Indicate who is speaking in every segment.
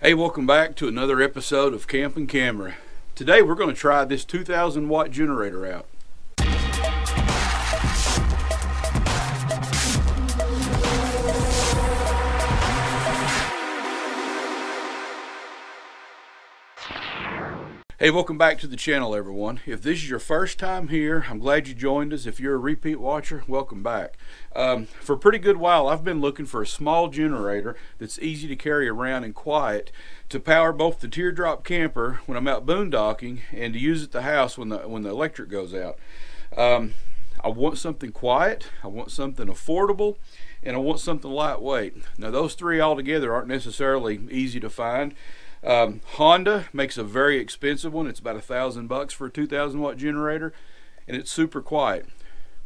Speaker 1: Hey, welcome back to another episode of Camp and Camera. Today we're going to try this 2,000 watt generator out. Hey, welcome back to the channel, everyone. If this is your first time here, I'm glad you joined us. If you're a repeat watcher, welcome back. For a pretty good while, I've been looking for a small generator that's easy to carry around and quiet to power both the Teardrop camper when I'm out boondocking and to use at the house when the electric goes out. I want something quiet, I want something affordable, and I want something lightweight. Now, those three all together aren't necessarily easy to find. Honda makes a very expensive one. It's about $1,000 for a 2,000 watt generator, and it's super quiet,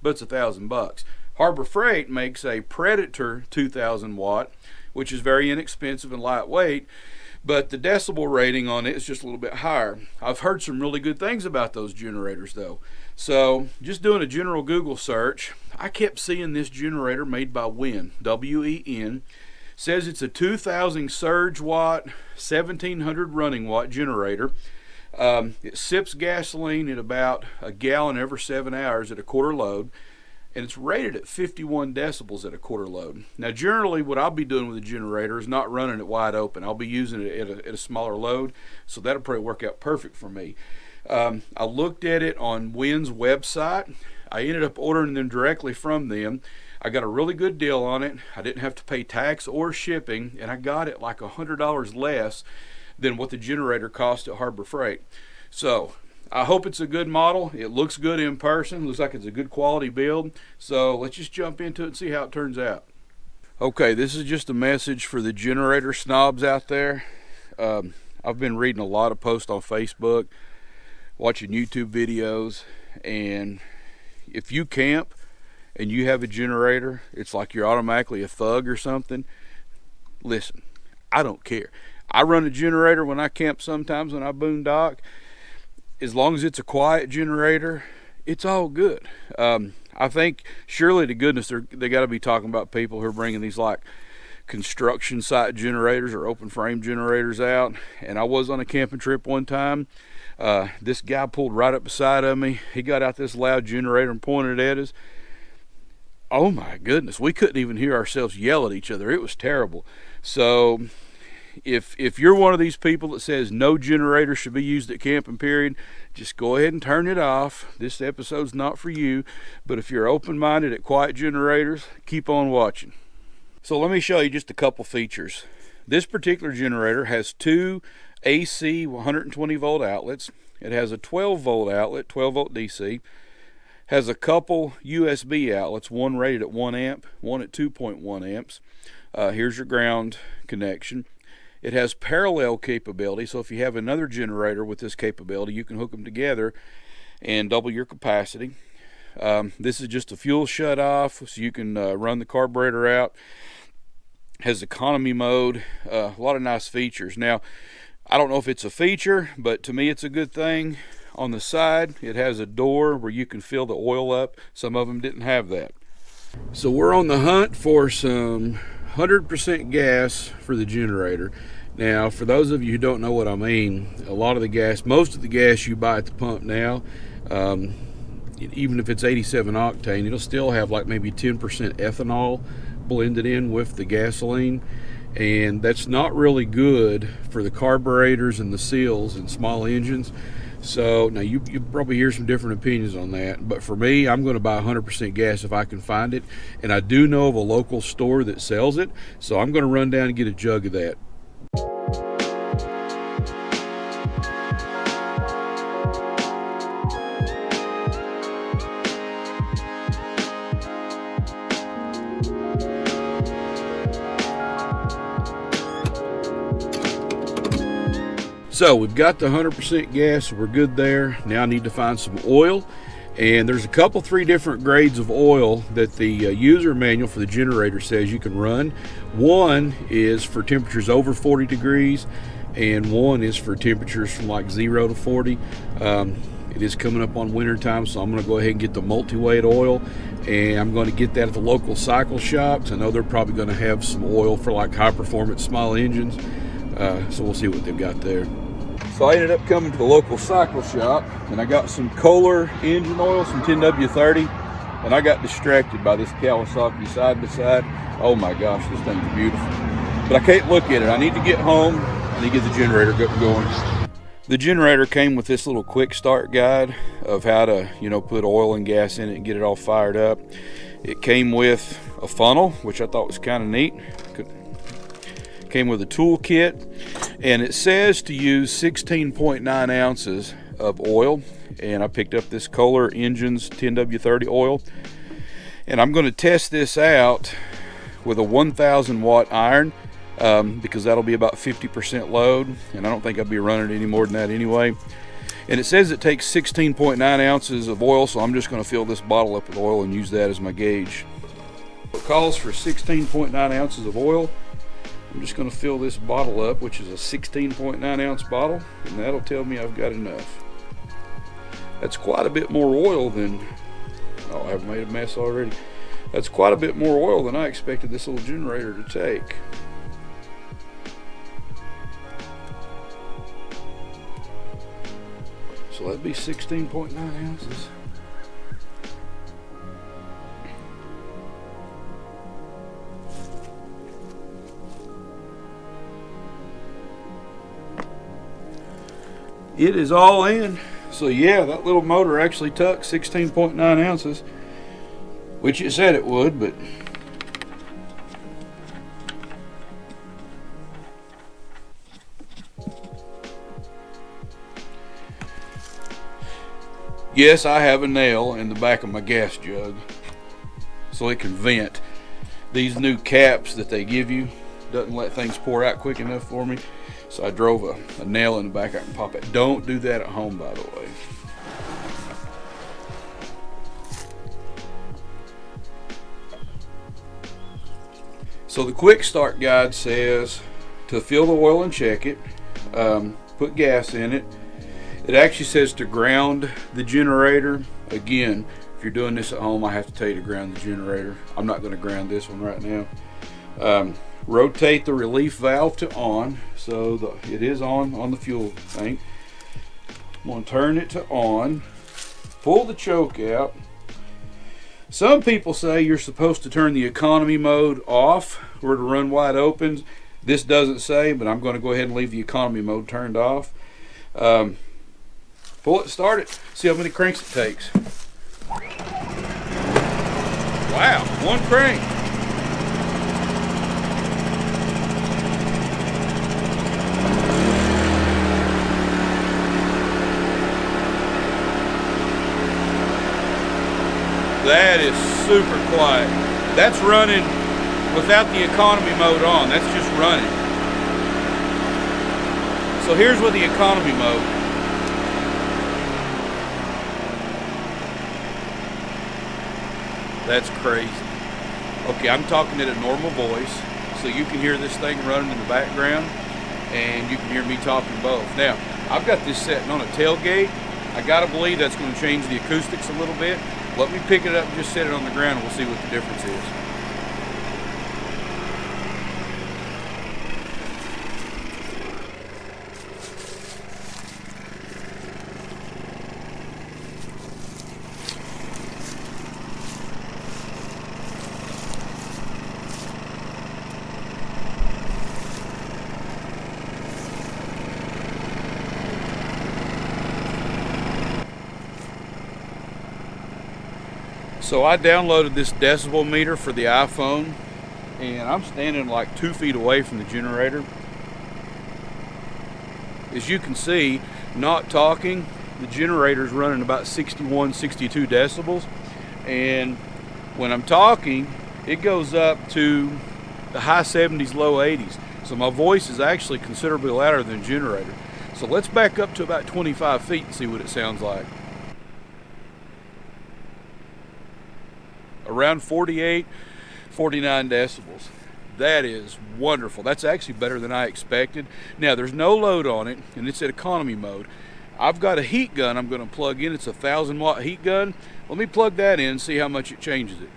Speaker 1: but it's $1,000. Harbor Freight makes a Predator 2,000 watt, which is very inexpensive and lightweight, but the decibel rating on it is just a little bit higher. I've heard some really good things about those generators though. So just doing a general Google search, I kept seeing this generator made by WEN, W-E-N. Says it's a 2,000 surge watt, 1,700 running watt generator. It sips gasoline at about a gallon every 7 hours at a quarter load, and it's rated at 51 decibels at a quarter load. Now, generally, what I'll be doing with the generator is not running it wide open. I'll be using it at a smaller load, so that'll probably work out perfect for me. I looked at it on WEN's website. I ended up ordering them directly from them. I got a really good deal on it. I didn't have to pay tax or shipping, and I got it like $100 less than what the generator cost at Harbor Freight. So I hope it's a good model. It looks good in person. Looks like it's a good quality build. So let's just jump into it and see how it turns out. Okay, this is just a message for the generator snobs out there. I've been reading a lot of posts on Facebook, watching YouTube videos, and if you camp and you have a generator, it's like you're automatically a thug or something. Listen, I don't care. I run a generator when I camp sometimes when I boondock. As long as it's a quiet generator, it's all good. I think surely to goodness they got to be talking about people who are bringing these like construction site generators or open frame generators out. And I was on a camping trip one time. This guy pulled right up beside of me. He got out this loud generator and pointed at us. Oh my goodness, we couldn't even hear ourselves yell at each other. It was terrible. So if you're one of these people that says no generator should be used at camping period, just go ahead and turn it off. This episode's not for you, but if you're open-minded at quiet generators, keep on watching. So let me show you just a couple features. This particular generator has two AC 120 volt outlets. It has a 12 volt outlet, 12 volt DC. Has a couple USB outlets, one rated at 1 amp, one at 2.1 amps. Here's your ground connection. It has parallel capability, so if you have another generator with this capability, you can hook them together and double your capacity. This is just a fuel shut off, so you can run the carburetor out. Has economy mode, a lot of nice features. Now, I don't know if it's a feature, but to me it's a good thing. On the side, it has a door where you can fill the oil up. Some of them didn't have that. So we're on the hunt for some 100% gas for the generator. Now, for those of you who don't know what I mean, a lot of the gas, most of the gas you buy at the pump now, even if it's 87 octane, it'll still have like maybe 10% ethanol blended in with the gasoline. And that's not really good for the carburetors and the seals in small engines. So now you probably hear some different opinions on that, but for me, I'm going to buy 100% gas if I can find it, and I do know of a local store that sells it, so I'm going to run down and get a jug of that. So we've got the 100% gas, so we're good there. Now I need to find some oil, and there's three different grades of oil that the user manual for the generator says you can run. One is for temperatures over 40 degrees, and one is for temperatures from like 0 to 40. It is coming up on winter time, so I'm going to go ahead and get the multi-weight oil, and I'm going to get that at the local cycle shops. I know they're probably going to have some oil for like high performance small engines. So we'll see what they've got there. So I ended up coming to the local cycle shop, and I got some Kohler engine oil, some 10W30, and I got distracted by this Kawasaki side-by-side. Oh my gosh, this thing's beautiful. But I can't look at it. I need to get home. I need to get the generator going. The generator came with this little quick start guide of how to, put oil and gas in it and get it all fired up. It came with a funnel, which I thought was kind of neat. Came with a tool kit, and it says to use 16.9 ounces of oil, and I picked up this Kohler Engines 10W30 oil, and I'm going to test this out with a 1000 watt iron, because that'll be about 50% load, and I don't think I'll be running it any more than that anyway. And it says it takes 16.9 ounces of oil, so I'm just going to fill this bottle up with oil and use that as my gauge. It calls for 16.9 ounces of oil. I'm just going to fill this bottle up, which is a 16.9 ounce bottle, and that'll tell me I've got enough. That's quite a bit more oil than, oh, I've made a mess already. That's quite a bit more oil than I expected this little generator to take. So that'd be 16.9 ounces. It is all in. So yeah, that little motor actually took 16.9 ounces, which it said it would, but yes, I have a nail in the back of my gas jug so it can vent. These new caps that they give you doesn't let things pour out quick enough for me. So I drove a nail in the back. I can pop it. Don't do that at home, by the way. So the quick start guide says to fill the oil and check it, put gas in it. It actually says to ground the generator. Again, if you're doing this at home, I have to tell you to ground the generator. I'm not going to ground this one right now. Rotate the relief valve to on, so it is on the fuel tank. I'm going to turn it to on, pull the choke out. Some people say you're supposed to turn the economy mode off or to run wide open. This doesn't say, but I'm going to go ahead and leave the economy mode turned off. Pull it, start it, see how many cranks it takes. Wow, one crank. That is super quiet. That's running without the economy mode on. That's just running. So here's with the economy mode. That's crazy. Okay, I'm talking at a normal voice, so you can hear this thing running in the background, and you can hear me talking both. Now, I've got this setting on a tailgate. I gotta believe that's going to change the acoustics a little bit. Let me pick it up and just set it on the ground, and we'll see what the difference is. So I downloaded this decibel meter for the iPhone, and I'm standing like 2 feet away from the generator. As you can see, not talking, the generator's running about 61, 62 decibels, and when I'm talking, it goes up to the high 70s, low 80s. So my voice is actually considerably louder than the generator. So let's back up to about 25 feet and see what it sounds like. Around 48, 49 decibels. That is wonderful. That's actually better than I expected. Now, there's no load on it, and it's at economy mode. I've got a heat gun I'm going to plug in. It's a 1000 watt heat gun. Let me plug that in and see how much it changes it.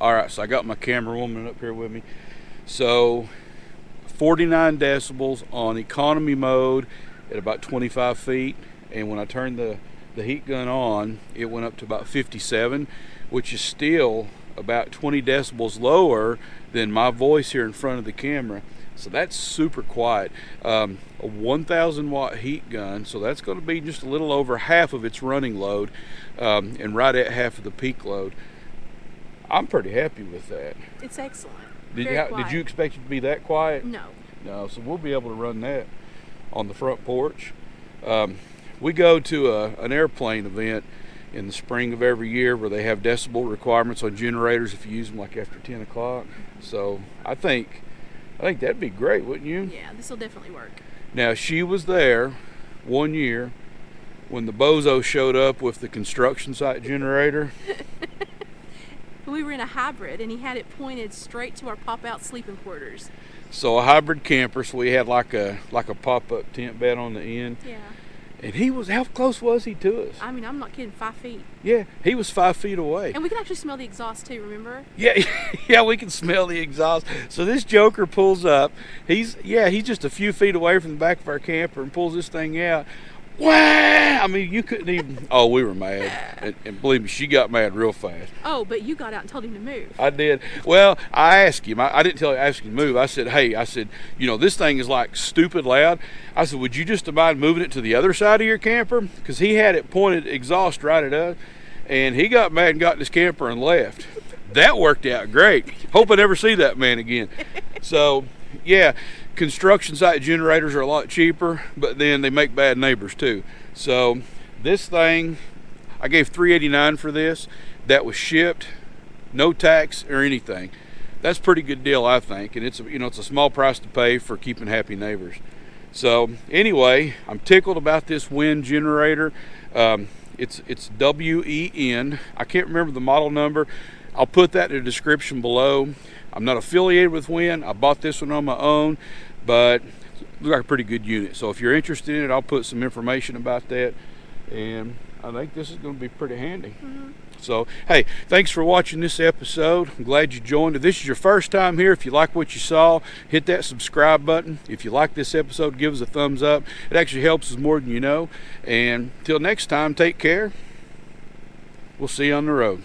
Speaker 1: All right, so I got my camera woman up here with me. So 49 decibels on economy mode at about 25 feet. And when I turned the heat gun on, it went up to about 57, which is still about 20 decibels lower than my voice here in front of the camera. So that's super quiet. A 1,000 watt heat gun, so that's going to be just a little over half of its running load, and right at half of the peak load. I'm pretty happy with that.
Speaker 2: It's excellent.
Speaker 1: Did you expect it to be that quiet?
Speaker 2: No.
Speaker 1: No, so we'll be able to run that on the front porch. We go to an airplane event in the spring of every year where they have decibel requirements on generators if you use them like after 10 o'clock. So I think that'd be great, wouldn't you?
Speaker 2: Yeah, this will definitely work.
Speaker 1: Now, she was there one year when the bozo showed up with the construction site generator.
Speaker 2: We were in a hybrid, and he had it pointed straight to our pop-out sleeping quarters.
Speaker 1: So a hybrid camper, so we had like a pop-up tent bed on the end.
Speaker 2: Yeah.
Speaker 1: And how close was he to us?
Speaker 2: I mean, I'm not kidding, 5 feet.
Speaker 1: Yeah, he was 5 feet away.
Speaker 2: And we could actually smell the exhaust too, remember?
Speaker 1: Yeah, we can smell the exhaust. So this joker pulls up. He's just a few feet away from the back of our camper and pulls this thing out. Wow! I mean, you couldn't even. Oh, we were mad, and believe me, she got mad real fast.
Speaker 2: Oh, but you got out and told him to move.
Speaker 1: I did. Well, I asked him. I didn't ask him to move. I said, hey, this thing is like stupid loud. I said, would you just mind moving it to the other side of your camper? Because he had it pointed exhaust right at us, and he got mad and got in his camper and left. That worked out great. Hope I never see that man again. So, yeah. Construction site generators are a lot cheaper, but then they make bad neighbors too. So this thing, I gave $389 for this. That was shipped, no tax or anything. That's a pretty good deal, I think, and it's a small price to pay for keeping happy neighbors. So anyway, I'm tickled about this WEN generator. It's WEN. I can't remember the model number. I'll put that in the description below. I'm not affiliated with WEN. I bought this one on my own, but it looks like a pretty good unit. So if you're interested in it, I'll put some information about that, and I think this is going to be pretty handy. Mm-hmm. So, hey, thanks for watching this episode. I'm glad you joined. If this is your first time here, if you like what you saw, hit that subscribe button. If you like this episode, give us a thumbs up. It actually helps us more than you know. And until next time, take care. We'll see you on the road.